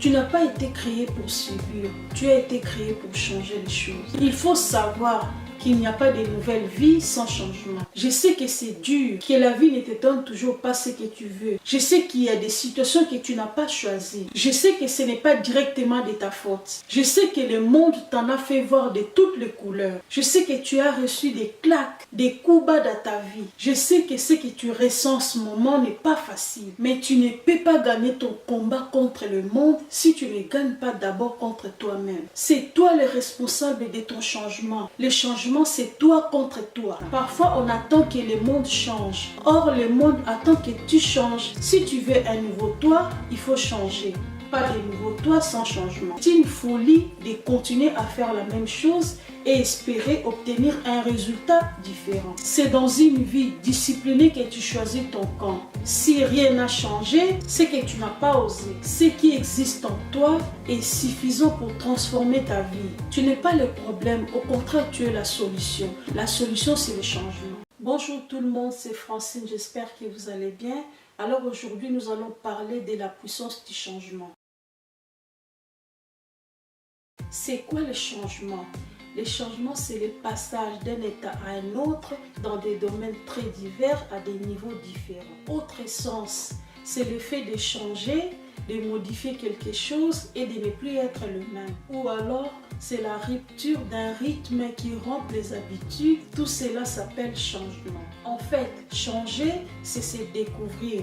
Tu n'as pas été créé pour subir, tu as été créé pour changer les choses. Il faut savoir qu'il n'y a pas de nouvelle vie sans changement. Je sais que c'est dur, que la vie ne te donne toujours pas ce que tu veux. Je sais qu'il y a des situations que tu n'as pas choisies. Je sais que ce n'est pas directement de ta faute. Je sais que le monde t'en a fait voir de toutes les couleurs. Je sais que tu as reçu des claques, des coups bas dans ta vie. Je sais que ce que tu ressens en ce moment n'est pas facile. Mais tu ne peux pas gagner ton combat contre le monde si tu ne gagnes pas d'abord contre toi-même. C'est toi le responsable de ton changement. Le changement, c'est toi contre toi. Parfois, on attend que le monde change. Or, le monde attend que tu changes. Si tu veux un nouveau toi, il faut changer. Pas de nouveau toi sans changement. C'est une folie de continuer à faire la même chose et espérer obtenir un résultat différent. C'est dans une vie disciplinée que tu choisis ton camp. Si rien n'a changé, c'est que tu n'as pas osé. Ce qui existe en toi est suffisant pour transformer ta vie. Tu n'es pas le problème, au contraire, tu es la solution. La solution, c'est le changement. Bonjour tout le monde, c'est Francine, j'espère que vous allez bien. Alors aujourd'hui, nous allons parler de la puissance du changement. C'est quoi le changement? Le changement, c'est le passage d'un état à un autre dans des domaines très divers à des niveaux différents. Autre sens, c'est le fait de changer, de modifier quelque chose et de ne plus être le même. Ou alors, c'est la rupture d'un rythme qui rompt les habitudes. Tout cela s'appelle changement. En fait, changer, c'est se découvrir,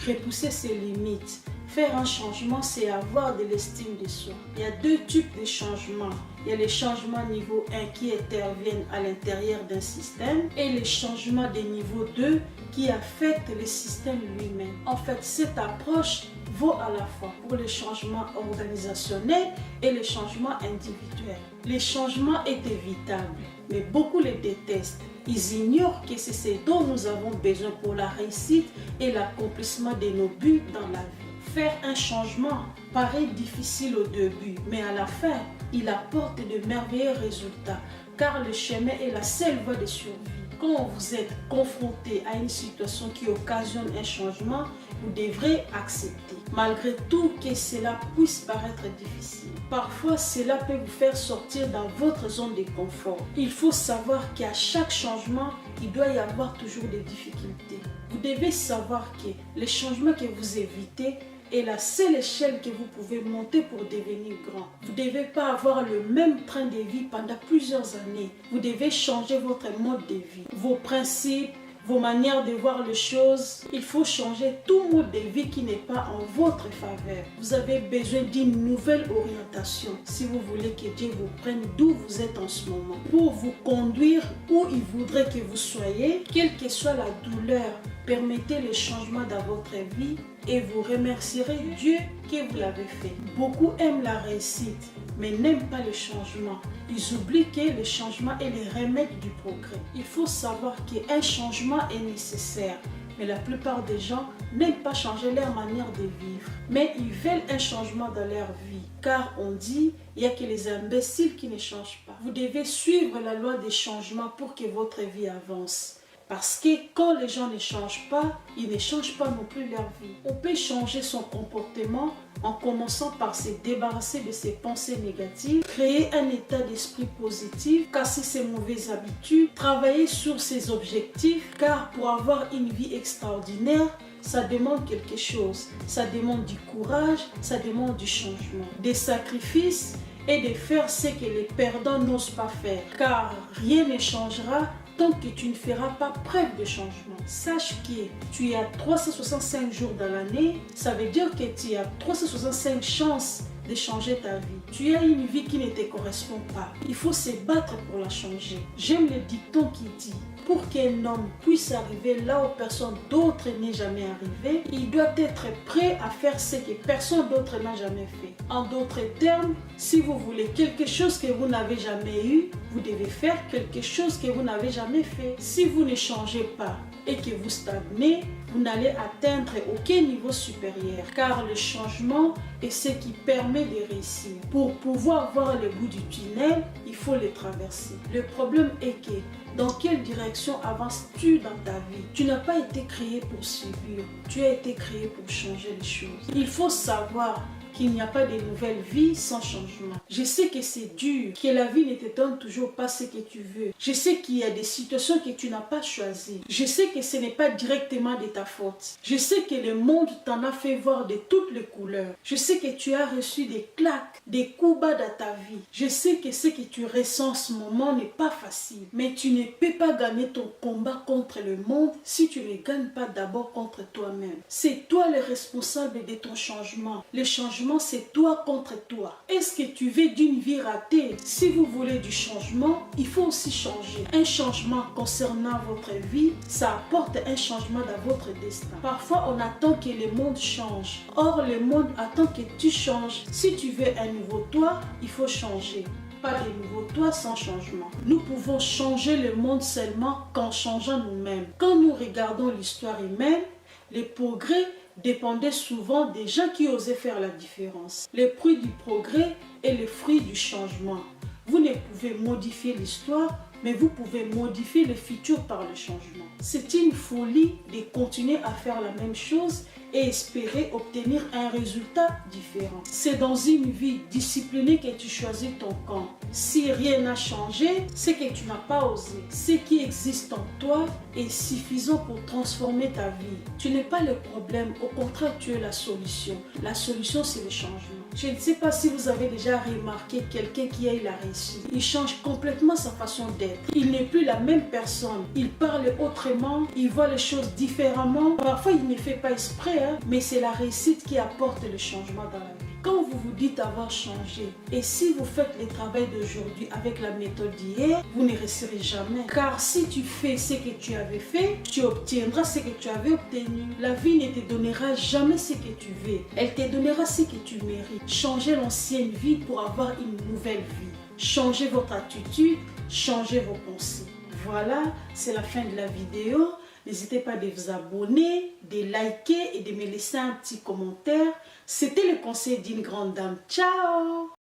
repousser ses limites. Faire un changement, c'est avoir de l'estime de soi. Il y a deux types de changements. Il y a les changements niveau 1 qui interviennent à l'intérieur d'un système et les changements de niveau 2 qui affectent le système lui-même. En fait, cette approche vaut à la fois pour les changements organisationnels et les changements individuels. Le changement est évitable, mais beaucoup le détestent. Ils ignorent que c'est ce dont nous avons besoin pour la réussite et l'accomplissement de nos buts dans la vie. Faire un changement paraît difficile au début, mais à la fin, il apporte de merveilleux résultats, car le chemin est la seule voie de survie. Quand vous êtes confronté à une situation qui occasionne un changement, vous devrez accepter, malgré tout que cela puisse paraître difficile. Parfois, cela peut vous faire sortir dans votre zone de confort. Il faut savoir qu'à chaque changement, il doit y avoir toujours des difficultés. Vous devez savoir que les changements que vous évitez est la seule échelle que vous pouvez monter pour devenir grand. Vous ne devez pas avoir le même train de vie pendant plusieurs années. Vous devez changer votre mode de vie, vos principes, vos manières de voir les choses. Il faut changer tout mode de vie qui n'est pas en votre faveur. Vous avez besoin d'une nouvelle orientation si vous voulez que Dieu vous prenne d'où vous êtes en ce moment, pour vous conduire où il voudrait que vous soyez, quelle que soit la douleur. Permettez le changement dans votre vie et vous remercierez Dieu que vous l'avez fait. Beaucoup aiment la réussite, mais n'aiment pas le changement. Ils oublient que le changement est le remède du progrès. Il faut savoir qu'un changement est nécessaire, mais la plupart des gens n'aiment pas changer leur manière de vivre. Mais ils veulent un changement dans leur vie, car on dit il n'y a que les imbéciles qui ne changent pas. Vous devez suivre la loi des changements pour que votre vie avance. Parce que quand les gens ne changent pas, ils ne changent pas non plus leur vie. On peut changer son comportement en commençant par se débarrasser de ses pensées négatives, créer un état d'esprit positif, casser ses mauvaises habitudes, travailler sur ses objectifs, car pour avoir une vie extraordinaire, ça demande quelque chose. Ça demande du courage, ça demande du changement, des sacrifices et de faire ce que les perdants n'osent pas faire. Car rien ne changera tant que tu ne feras pas preuve de changement. Sache que tu as 365 jours dans l'année, ça veut dire que tu as 365 chances de changer ta vie. Tu as une vie qui ne te correspond pas. Il faut se battre pour la changer. J'aime le dicton qui dit: pour qu'un homme puisse arriver là où personne d'autre n'est jamais arrivé, il doit être prêt à faire ce que personne d'autre n'a jamais fait. En d'autres termes, si vous voulez quelque chose que vous n'avez jamais eu, vous devez faire quelque chose que vous n'avez jamais fait. Si vous ne changez pas et que vous stagnez, vous n'allez atteindre aucun niveau supérieur, car le changement est ce qui permet de réussir. Pour pouvoir voir le bout du tunnel, il faut le traverser. Le problème est que dans quelle direction avances-tu dans ta vie? Tu n'as pas été créé pour subir, tu as été créé pour changer les choses. Il faut savoir qu'il n'y a pas de nouvelle vie sans changement. Je sais que c'est dur, que la vie ne te donne toujours pas ce que tu veux. Je sais qu'il y a des situations que tu n'as pas choisies. Je sais que ce n'est pas directement de ta faute. Je sais que le monde t'en a fait voir de toutes les couleurs. Je sais que tu as reçu des claques, des coups bas dans ta vie. Je sais que ce que tu ressens en ce moment n'est pas facile. Mais tu ne peux pas gagner ton combat contre le monde si tu ne gagnes pas d'abord contre toi-même. C'est toi le responsable de ton changement. Le changement, c'est toi contre toi. Est-ce que tu veux d'une vie ratée? Si vous voulez du changement, il faut aussi changer. Un changement concernant votre vie, ça apporte un changement dans votre destin. Parfois, on attend que le monde change. Or, le monde attend que tu changes. Si tu veux un nouveau toi, il faut changer. Pas de nouveau toi sans changement. Nous pouvons changer le monde seulement qu'en changeant nous-mêmes. Quand nous regardons l'histoire humaine, les progrès dépendaient souvent des gens qui osaient faire la différence. Le fruit du progrès est le fruit du changement. Vous ne pouvez modifier l'histoire, mais vous pouvez modifier le futur par le changement. C'est une folie de continuer à faire la même chose et espérer obtenir un résultat différent. C'est dans une vie disciplinée que tu choisis ton camp. Si rien n'a changé, c'est que tu n'as pas osé. Ce qui existe en toi est suffisant pour transformer ta vie. Tu n'es pas le problème, au contraire, tu es la solution. La solution, c'est le changement. Je ne sais pas si vous avez déjà remarqué quelqu'un qui a eu la réussite. Il change complètement sa façon d'être. Il n'est plus la même personne. Il parle autrement, il voit les choses différemment. Parfois, il ne fait pas exprès, mais c'est la réussite qui apporte le changement dans la vie. Quand vous vous dites avoir changé, et si vous faites le travail d'aujourd'hui avec la méthode d'hier, vous ne réussirez jamais. Car si tu fais ce que tu avais fait, tu obtiendras ce que tu avais obtenu. La vie ne te donnera jamais ce que tu veux. Elle te donnera ce que tu mérites. Changez l'ancienne vie pour avoir une nouvelle vie. Changez votre attitude, changez vos pensées. Voilà, c'est la fin de la vidéo. N'hésitez pas de vous abonner, de liker et de me laisser un petit commentaire. C'était le conseil d'une grande dame. Ciao!